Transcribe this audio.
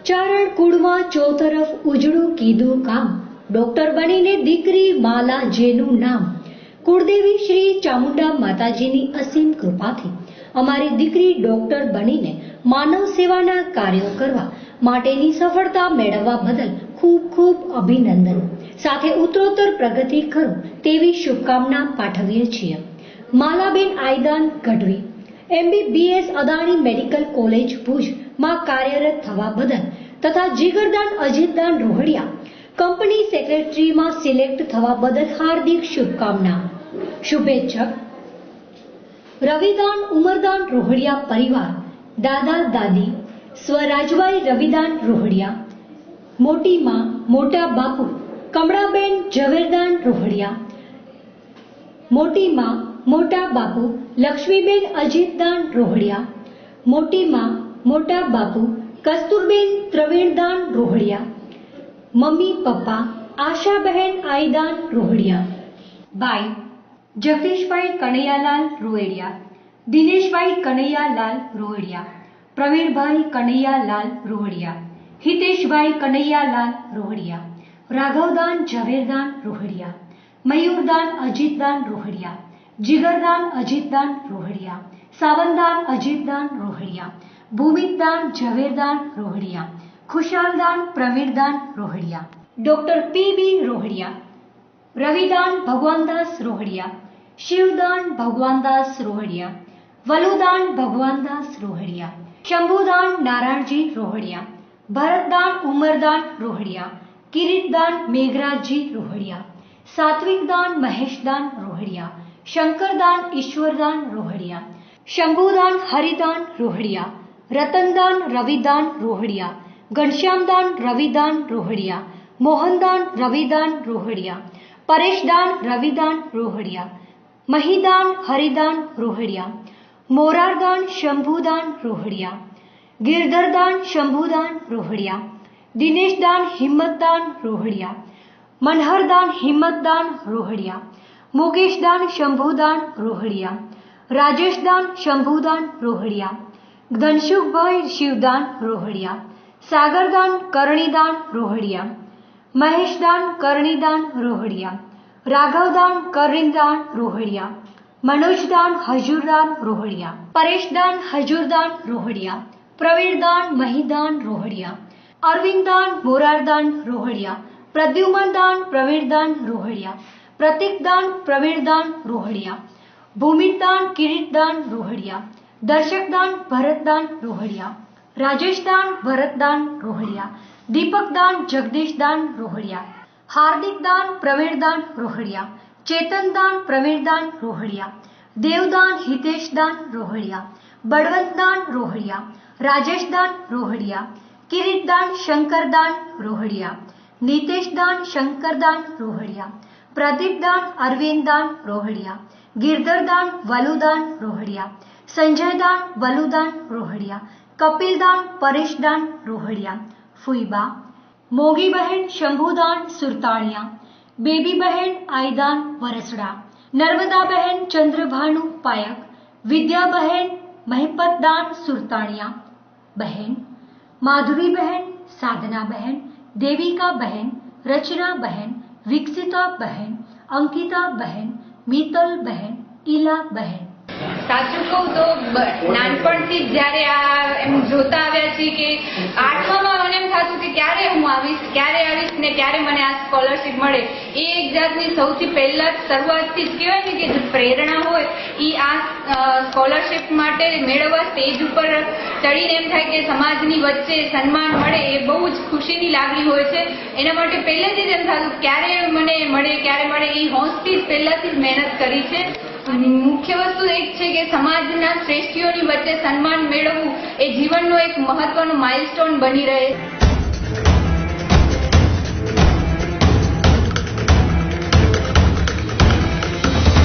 ચારણ કુળમાં ચોતરફ ઉજળું કીધું કામ, ડોક્ટર બનીને દીકરી માલા જેનું નામ. કુળદેવી શ્રી ચામુંડા માતાજીની અસીમ કૃપાથી અમારી દીકરી ડોક્ટર બનીને માનવ સેવાના કાર્યો કરવા માટેની સફળતા મેળવવા બદલ ખૂબ ખૂબ અભિનંદન. સાથે ઉત્તરોત્તર પ્રગતિ કરો તેવી શુભકામના પાઠવીએ છીએ. Malaben Aaydan Gadhvi, MBBS Adani medical college ભુજમાં કાર્યરત થવા બદલ તથા જીગરદાન અજીતદાન રોહડિયા કંપની સેક્રેટરીમાં સિલેક્ટ થવા બદલ હાર્દિક શુભકામના. શુભેચ્છક રવિદાન ઉમરદાન રોહડિયા પરિવાર, દાદા દાદી સ્વરાજભાઈ રવિદાન રોહડિયા, મોટી માં મોટા બાપુ કમળાબેન ઝવેરદાન રોહડિયા, મોટી માં મોટા બાપુ લક્ષ્મીબેન અજીતદાન રોહડિયા, મોટી માં મોટા બાપુ કસ્તુરબેન પ્રવીણદાન રોહડિયા, મમ્મી પપ્પા આશાબહેન આયદાન રોહડિયા, ભાઈ જગદીશભાઈ કનૈયાલાલ રોહડિયા, દિનેશભાઈ કનૈયાલાલ રોહડિયા, પ્રવીણભાઈ કનૈયાલાલ રોહડિયા, હિતેશભાઈ કનૈયાલાલ રોહડિયા, રાઘવદાન ઝવેરદાન રોહડિયા, મયુરદાન અજીતદાન રોહડિયા, જીગરદાન અજીતદાન રોહડિયા, સાવનદાન અજીતદાન રોહડિયા, ભૂમિકદાન ઝવેરદાન રોહડિયા, ખુશાલદાન પ્રવીણદાન રોહડિયા, ડોક્ટર PB રોહડિયા, રવિદાન ભગવાનદાસ રોહડિયા, શિવદાન ભગવાનદાસ રોહડિયા, વલુદાન ભગવાનદાસ રોહડિયા, શંભુદાન નારાયણજી રોહડિયા, ભરતદાન ઉમરદાન રોહડિયા, કિરીટદાન મેઘરાજજી રોહડિયા, સાત્વિકદાન મહેશદાન રોહડિયા, શંકરદાન ઈશ્વરદાન રોહડિયા, શંભુદાન હરિદાન રોહડિયા, રતનદાન રવિદાન રોહડિયા, ઘનશ્યામદાન રવિદાન રોહડિયા, મોહનદાન રવિદાન રોહડિયા, પરેશદાન રવિદાન રોહડિયા, મહીદાન હરિદાન રોહડિયા, મોરારદાન શંભુદાન રોહડિયા, ગિરધરદાન શંભુદાન રોહડિયા, દિનેશદાન હિંમતદાન રોહડિયા, મનહરદાન હિંમતદાન રોહડિયા, મુકેશદાન શંભુદાન રોહડિયા, રાજેશદાન શંભુદાન રોહડિયા, ધનસુખભાઈ શિવદાન રોહડિયા, સાગરદાન કરણીદાન રોહડિયા, મહેશદાન કરણીદાન રોહડિયા, રાઘવદાન કરણીદાન રોહડિયા, મનોજદાન હજુરદાન રોહડિયા, પરેશદાન હજુરદાન રોહડિયા, પ્રવીણદાન મહીદાન રોહડિયા, અરવિંદદાન મોરારદાન રોહડિયા, પ્રદ્યુમનદાન પ્રવીણદાન રોહડિયા, પ્રતિકદાન પ્રવીણદાન રોહડિયા, ભૂમિકદાન કિરીટદાન રોહડિયા, દર્શકદાન ભરતદાન રોહડિયા, રાજેશદાન ભરતદાન રોહડિયા, દીપકદાન જગદીશદાન રોહડિયા, હાર્દિકદાન પ્રવીણદાન રોહડિયા, ચેતનદાન પ્રવીણદાન રોહડિયા, દેવદાન હિતેશદાન રોહડિયા, બળવંતદાન રોહડિયા, રાજેશદાન રોહડિયા, કિરીટદાન શંકરદાન રોહડિયા, નીતેશદાન શંકરદાન રોહડિયા, પ્રદીપદાન અરવિંદદાન રોહડિયા, ગિરધરદાન વલુદાન રોહડિયા, સંજયદાન વલુદાન રોહડિયા, કપિલદાન પરેશદાન રોહડિયા, ફુઈબા મોગીબહેન શંભુદાન સુરતાણિયા, બેબીબહેન આયદાન વરસડા, નર્મદાબહેન ચંદ્રભાનુ પાયક, વિદ્યાબહેન મહિપતદાન સુરતાણિયા બહેન, માધવીબહેન સાધનાબહેન, દેવિકાબહેન, રચનાબહેન, વિકસિતાબહેન, અંકિતાબહેન, મિતલબહેન, ઈલાબહેન. સાચું કહું તો નાનપણથી જ જયારે એમ જોતા આવ્યા છીએ કે 8માં મને એમ થતું કે ક્યારે હું આવીશ ને ક્યારે મને આ સ્કોલરશીપ મળે. એ એક જાતની સૌથી પહેલા શરૂઆતથી જ કહેવાય ને કે જે પ્રેરણા હોય એ આ સ્કોલરશીપ માટે મેળવવા સ્ટેજ ઉપર ચડીને એમ થાય કે સમાજની વચ્ચે સન્માન મળે એ બહુ જ ખુશીની લાગણી હોય છે. એના માટે પહેલેથી જ એમ થતું ક્યારે મને મળે એ હોંશથી જ પહેલાથી જ મહેનત કરી છે. મુખ્ય વસ્તુ એક છે કે સમાજના શ્રેષ્ઠીઓની વચ્ચે સન્માન મેળવવું એ જીવનનો એક મહત્વનો માઇલસ્ટોન બની રહે.